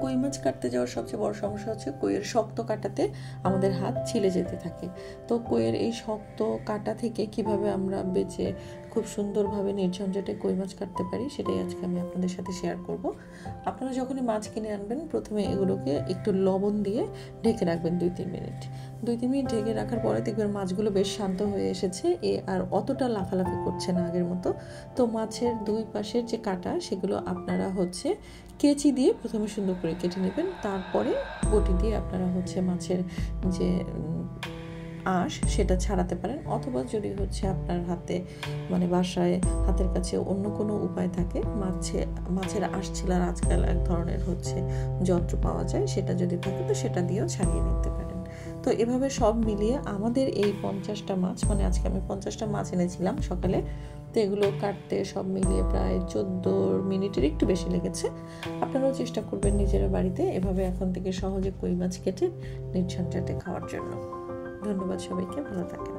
কই মাছ কাটতে যাওয়ার সবচেয়ে বড় সমস্যা হচ্ছে কইয়ের শক্ত কাটাতে আমাদের হাত ছিলে যেতে থাকে। তো কইয়ের এই শক্ত কাটা থেকে কিভাবে আমরা বেঁচে খুব সুন্দরভাবে নির্ঝঞ্ঝাটে কই মাছ কাটতে পারি সেটাই আজকে আমি আপনাদের সাথে শেয়ার করব। আপনারা যখনই মাছ কিনে আনবেন প্রথমে এগুলোকে একটু লবণ দিয়ে ঢেকে রাখবেন 2-3 মিনিট। 2-3 মিনিট ঢেকে রাখার পরে দেখবেন মাছগুলো বেশ শান্ত হয়ে এসেছে, আর অতটা লাফালাফি করছে না আগের মতো। তো মাছের দুই পাশের যে কাটা সেগুলো আপনারা কেচি দিয়ে প্রথমে সুন্দর করে কেটে নেবেন, তারপরে বটি দিয়ে আপনারা মাছের যে আঁশ সেটা ছাড়াতে পারেন, অথবা যদি আপনার হাতে বাসায় হাতের কাছে অন্য কোনো উপায় থাকে, মাছের আঁশ ছেলার আজকাল এক ধরনের যন্ত্র পাওয়া যায়, সেটা যদি থাকে তো সেটা দিয়েও ছাড়িয়ে নিতে পারেন। তো এভাবে সব মিলিয়ে আমাদের এই 50টা মাছ, আজকে আমি 50টা মাছ এনেছিলাম সকালে, তো এগুলো কাটতে সব মিলিয়ে প্রায় 14 মিনিটের একটু বেশি লেগেছে। আপনারাও চেষ্টা করবেন নিজেরা বাড়িতে এভাবে এখন থেকে সহজে কই মাছ কেটে নির্ঝঞ্ঝাটে খাওয়ার জন্য। ধন্যবাদ সবাইকে, ভালো থাকেন।